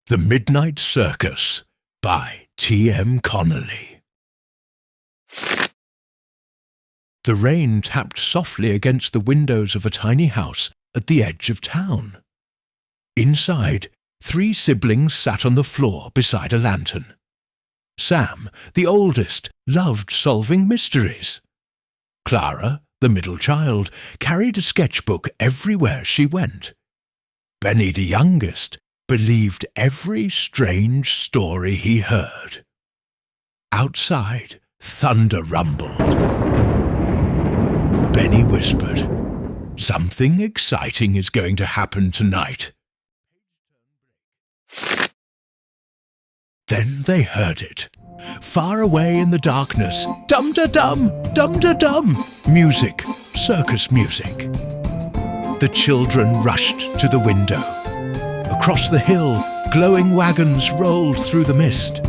The Midnight Circus by T.M. Connolly. The rain tapped softly against the windows of a tiny house at the edge of town. Inside, 3 siblings sat on the floor beside a lantern. Sam, the oldest, loved solving mysteries. Clara, the middle child, carried a sketchbook everywhere she went. Benny, the youngest, believed every strange story he heard. Outside, thunder rumbled. Benny whispered, "Something exciting is going to happen tonight." Then they heard it. Far away in the darkness, dum-da-dum, dum-da-dum, music, circus music. The children rushed to the window. Across the hill, glowing wagons rolled through the mist.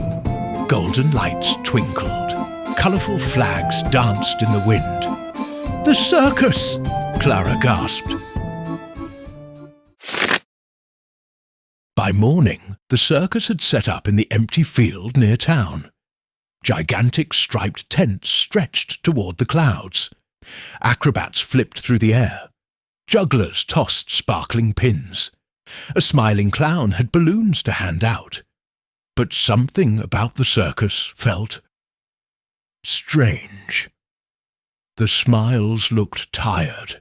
Golden lights twinkled. Colourful flags danced in the wind. "The circus!" Clara gasped. By morning, the circus had set up in the empty field near town. Gigantic striped tents stretched toward the clouds. Acrobats flipped through the air. Jugglers tossed sparkling pins. A smiling clown had balloons to hand out. But something about the circus felt strange. The smiles looked tired.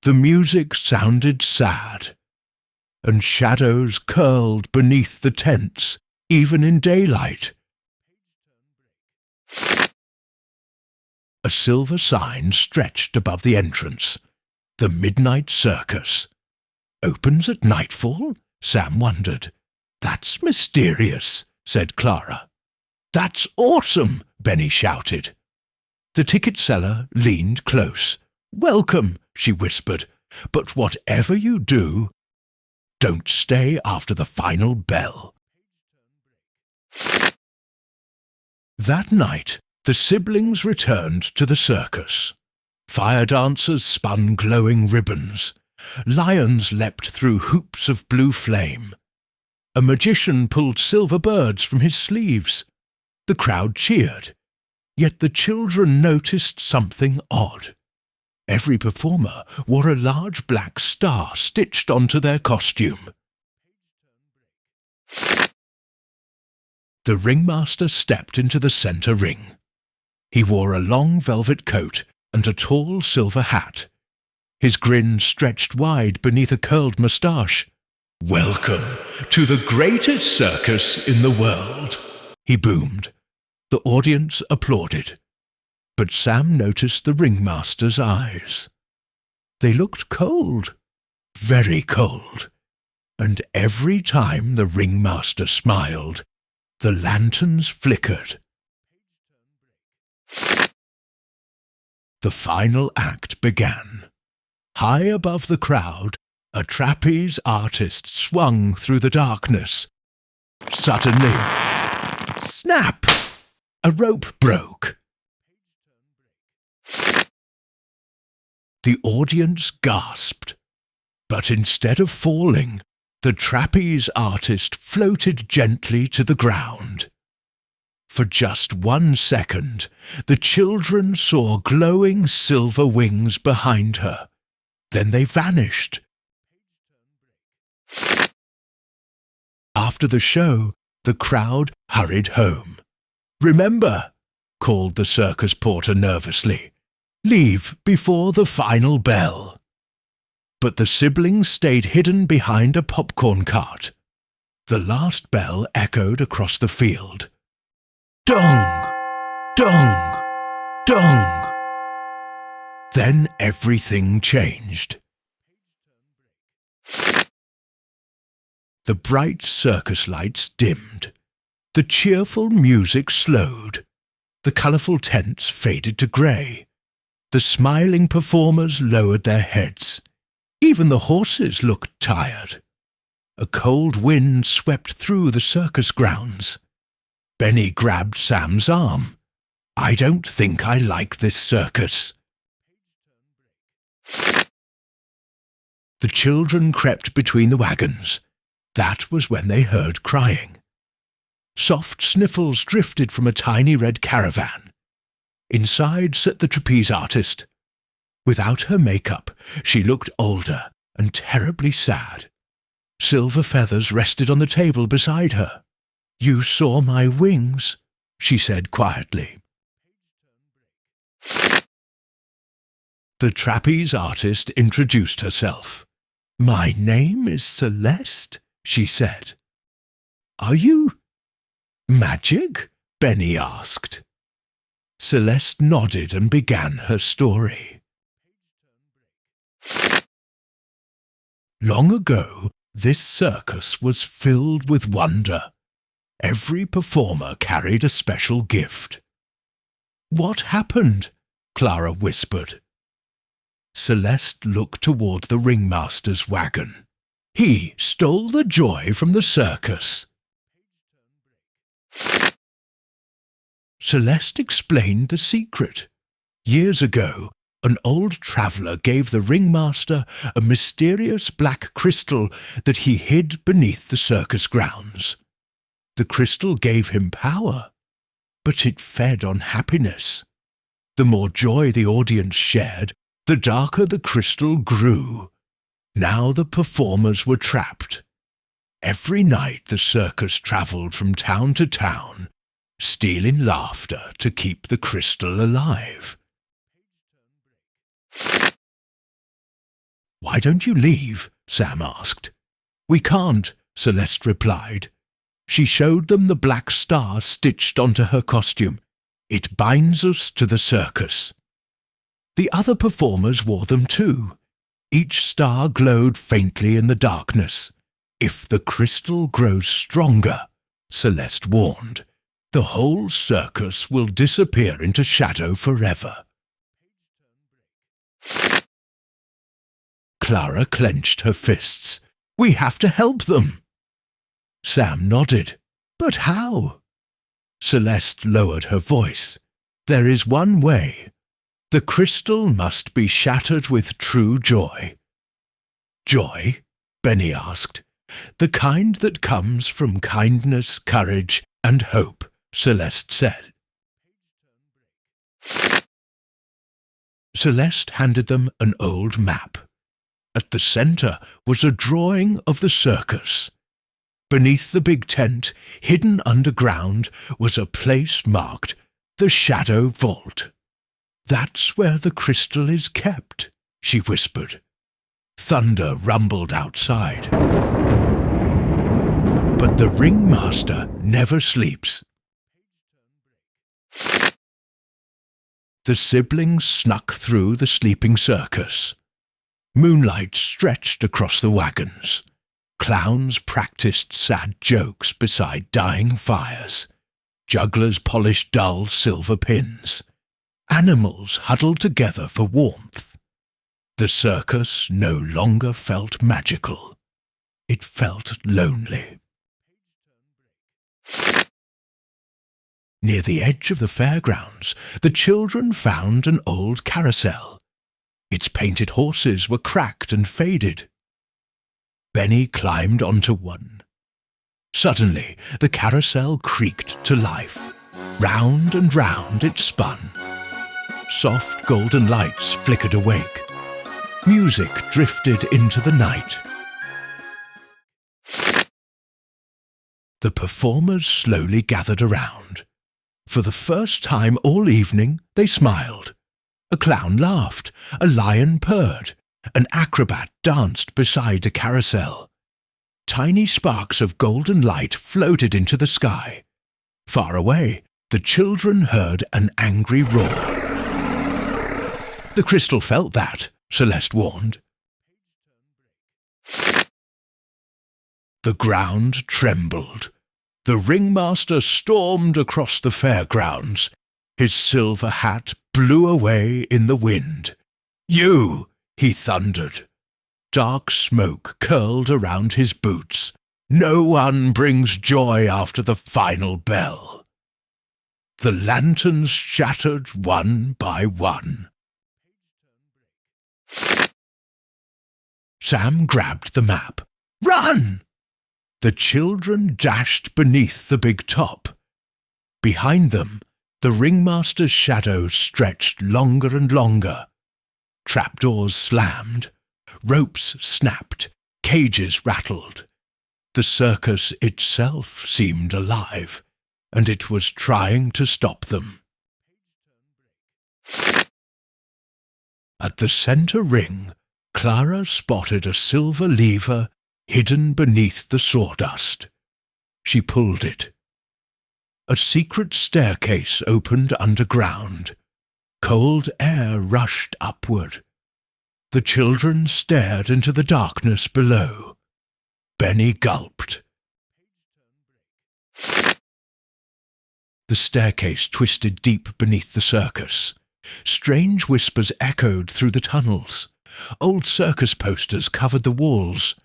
The music sounded sad. And shadows curled beneath the tents, even in daylight. A silver sign stretched above the entrance. The Midnight Circus. Opens at nightfall? Sam wondered. "That's mysterious," said Clara. "That's awesome," Benny shouted. The ticket seller leaned close. "Welcome," she whispered, "but whatever you do, don't stay after the final bell." That night, the siblings returned to the circus. Fire dancers spun glowing ribbons. Lions leapt through hoops of blue flame. A magician pulled silver birds from his sleeves. The crowd cheered. Yet the children noticed something odd. Every performer wore a large black star stitched onto their costume. The ringmaster stepped into the center ring. He wore a long velvet coat and a tall silver hat. His grin stretched wide beneath a curled moustache. "Welcome to the greatest circus in the world," he boomed. The audience applauded. But Sam noticed the ringmaster's eyes. They looked cold, very cold, and every time the ringmaster smiled, the lanterns flickered. The final act began. High above the crowd, a trapeze artist swung through the darkness. Suddenly, snap! A rope broke. The audience gasped. But instead of falling, the trapeze artist floated gently to the ground. For just 1 second, the children saw glowing silver wings behind her. Then they vanished. After the show, the crowd hurried home. "Remember," called the circus porter nervously, "leave before the final bell." But the siblings stayed hidden behind a popcorn cart. The last bell echoed across the field. Dong! Dong! Dong! Then everything changed. The bright circus lights dimmed. The cheerful music slowed. The colourful tents faded to grey. The smiling performers lowered their heads. Even the horses looked tired. A cold wind swept through the circus grounds. Benny grabbed Sam's arm. "I don't think I like this circus." The children crept between the wagons. That was when they heard crying. Soft sniffles drifted from a tiny red caravan. Inside sat the trapeze artist. Without her makeup, she looked older and terribly sad. Silver feathers rested on the table beside her. "You saw my wings," she said quietly. The trapeze artist introduced herself. "My name is Celeste," she said. "Are you magic?" Benny asked. Celeste nodded and began her story. Long ago, this circus was filled with wonder. Every performer carried a special gift. "What happened?" Clara whispered. Celeste looked toward the ringmaster's wagon. "He stole the joy from the circus." Celeste explained the secret. Years ago, an old traveller gave the ringmaster a mysterious black crystal that he hid beneath the circus grounds. The crystal gave him power, but it fed on happiness. The more joy the audience shared, the darker the crystal grew. Now the performers were trapped. Every night the circus travelled from town to town, stealing laughter to keep the crystal alive. "Why don't you leave?" Sam asked. "We can't," Celeste replied. She showed them the black star stitched onto her costume. "It binds us to the circus." The other performers wore them too. Each star glowed faintly in the darkness. "If the crystal grows stronger," Celeste warned, "the whole circus will disappear into shadow forever." Clara clenched her fists. "We have to help them." Sam nodded. "But how?" Celeste lowered her voice. "There is one way. The crystal must be shattered with true joy." "Joy?" Benny asked. "The kind that comes from kindness, courage, and hope," Celeste said. Celeste handed them an old map. At the centre was a drawing of the circus. Beneath the big tent, hidden underground, was a place marked the Shadow Vault. "That's where the crystal is kept," she whispered. Thunder rumbled outside. But the ringmaster never sleeps. The siblings snuck through the sleeping circus. Moonlight stretched across the wagons. Clowns practiced sad jokes beside dying fires. Jugglers polished dull silver pins. Animals huddled together for warmth. The circus no longer felt magical. It felt lonely. Near the edge of the fairgrounds, the children found an old carousel. Its painted horses were cracked and faded. Benny climbed onto one. Suddenly, the carousel creaked to life. Round and round it spun. Soft golden lights flickered awake. Music drifted into the night. The performers slowly gathered around. For the first time all evening, they smiled. A clown laughed, a lion purred, an acrobat danced beside a carousel. Tiny sparks of golden light floated into the sky. Far away, the children heard an angry roar. "The crystal felt that," Celeste warned. The ground trembled. The ringmaster stormed across the fairgrounds. His silver hat blew away in the wind. "You!" he thundered. Dark smoke curled around his boots. "No one brings joy after the final bell." The lanterns shattered one by one. Sam grabbed the map. "Run!" The children dashed beneath the big top. Behind them, the ringmaster's shadow stretched longer and longer. Trapdoors slammed, ropes snapped, cages rattled. The circus itself seemed alive, and it was trying to stop them. At the center ring, Clara spotted a silver lever hidden beneath the sawdust. She pulled it. A secret staircase opened underground. Cold air rushed upward. The children stared into the darkness below. Benny gulped. The staircase twisted deep beneath the circus. Strange whispers echoed through the tunnels. Old circus posters covered the walls.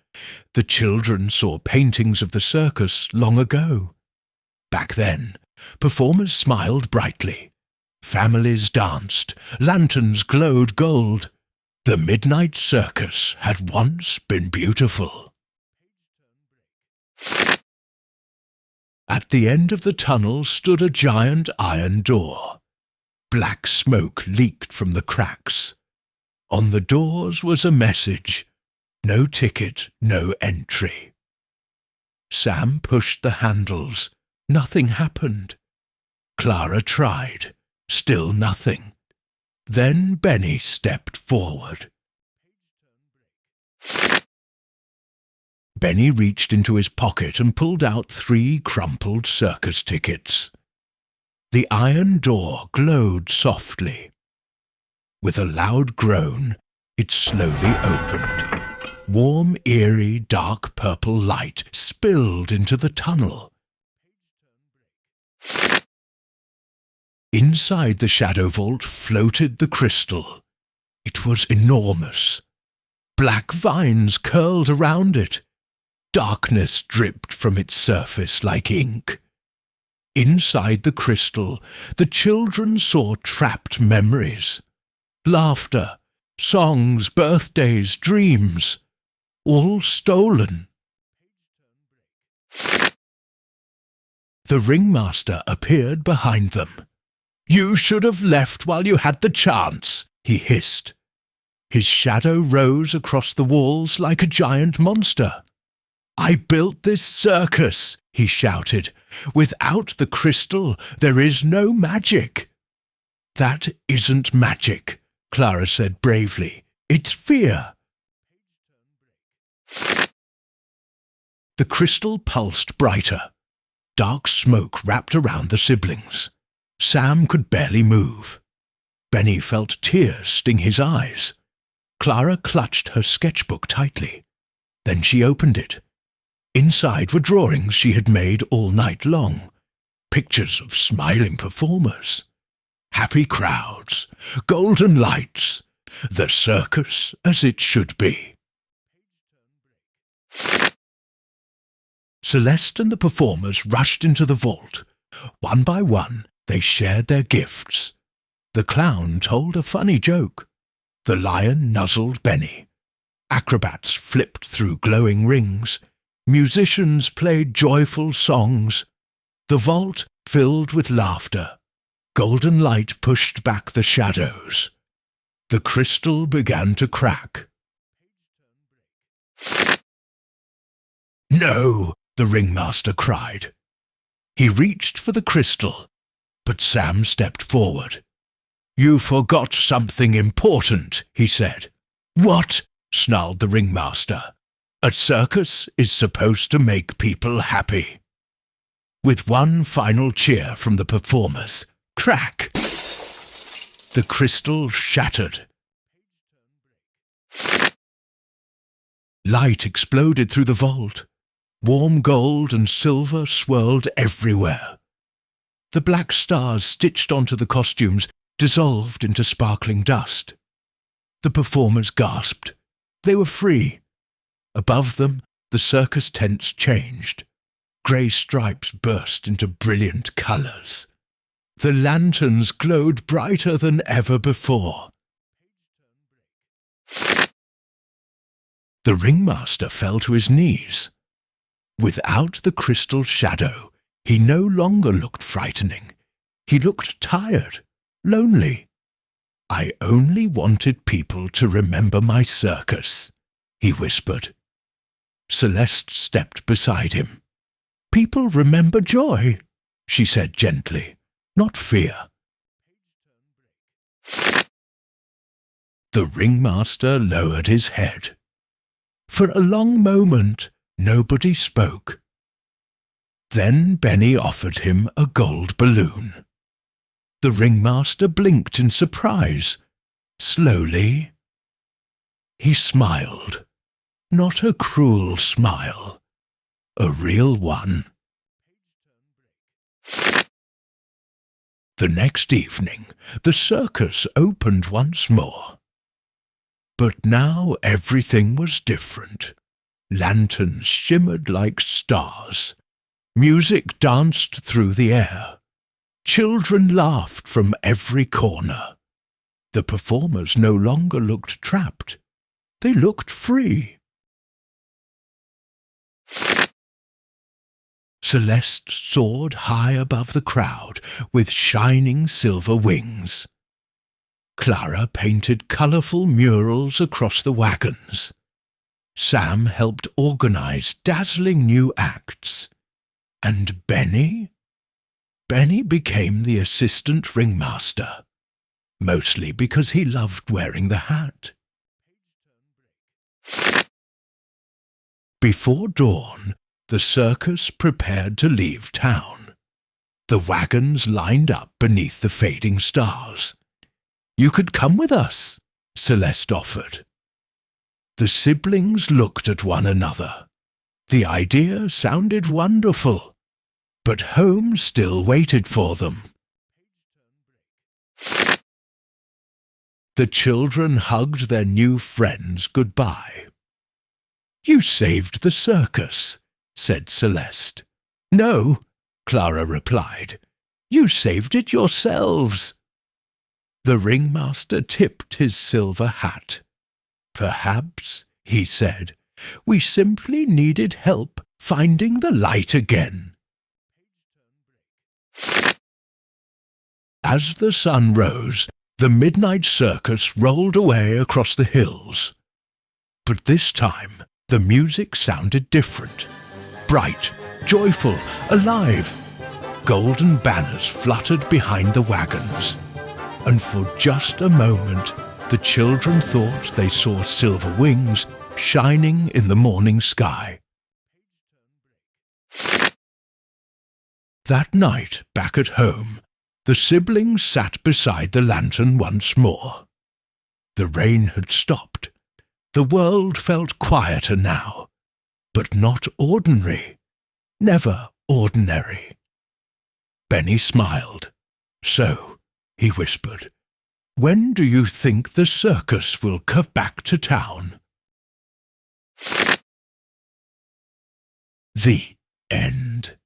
The children saw paintings of the circus long ago. Back then, performers smiled brightly. Families danced. Lanterns glowed gold. The Midnight Circus had once been beautiful. At the end of the tunnel stood a giant iron door. Black smoke leaked from the cracks. On the doors was a message: no ticket, no entry. Sam pushed the handles. Nothing happened. Clara tried. Still nothing. Then Benny stepped forward. Benny reached into his pocket and pulled out 3 crumpled circus tickets. The iron door glowed softly. With a loud groan, it slowly opened. Warm, eerie, dark purple light spilled into the tunnel. Inside the shadow vault floated the crystal. It was enormous. Black vines curled around it. Darkness dripped from its surface like ink. Inside the crystal, the children saw trapped memories. Laughter, songs, birthdays, dreams, all stolen. The ringmaster appeared behind them. "You should have left while you had the chance," he hissed. His shadow rose across the walls like a giant monster. "I built this circus," he shouted. "Without the crystal, there is no magic." "That isn't magic," Clara said bravely. "It's fear." The crystal pulsed brighter. Dark smoke wrapped around the siblings. Sam could barely move. Benny felt tears sting his eyes. Clara clutched her sketchbook tightly. Then she opened it. Inside were drawings she had made all night long. Pictures of smiling performers. Happy crowds. Golden lights. The circus as it should be. Celeste and the performers rushed into the vault. One by one, they shared their gifts. The clown told a funny joke. The lion nuzzled Benny. Acrobats flipped through glowing rings. Musicians played joyful songs. The vault filled with laughter. Golden light pushed back the shadows. The crystal began to crack. "No!" the ringmaster cried. He reached for the crystal, but Sam stepped forward. "You forgot something important," he said. "What?" snarled the ringmaster. "A circus is supposed to make people happy." With one final cheer from the performers, crack! The crystal shattered. Light exploded through the vault. Warm gold and silver swirled everywhere. The black stars stitched onto the costumes dissolved into sparkling dust. The performers gasped. They were free. Above them, the circus tents changed. Grey stripes burst into brilliant colours. The lanterns glowed brighter than ever before. The ringmaster fell to his knees. Without the crystal shadow, he no longer looked frightening. He looked tired, lonely. "I only wanted people to remember my circus," he whispered. Celeste stepped beside him. "People remember joy," she said gently, "not fear." The ringmaster lowered his head. For a long moment, nobody spoke. Then Benny offered him a gold balloon. The ringmaster blinked in surprise. Slowly, he smiled. Not a cruel smile, a real one. The next evening, the circus opened once more. But now everything was different. Lanterns shimmered like stars. Music danced through the air. Children laughed from every corner. The performers no longer looked trapped. They looked free. Celeste soared high above the crowd with shining silver wings. Clara painted colourful murals across the wagons. Sam helped organize dazzling new acts. And Benny? Benny became the assistant ringmaster, mostly because he loved wearing the hat. Before dawn, the circus prepared to leave town. The wagons lined up beneath the fading stars. "You could come with us," Celeste offered. The siblings looked at one another. The idea sounded wonderful, but home still waited for them. The children hugged their new friends goodbye. "You saved the circus," said Celeste. "No," Clara replied. "You saved it yourselves." The ringmaster tipped his silver hat. "Perhaps," he said, "we simply needed help finding the light again." As the sun rose, the Midnight Circus rolled away across the hills. But this time, the music sounded different. Bright, joyful, alive. Golden banners fluttered behind the wagons. And for just a moment, the children thought they saw silver wings shining in the morning sky. That night, back at home, the siblings sat beside the lantern once more. The rain had stopped. The world felt quieter now, but not ordinary, never ordinary. Benny smiled. "So," he whispered, "when do you think the circus will come back to town?" The end.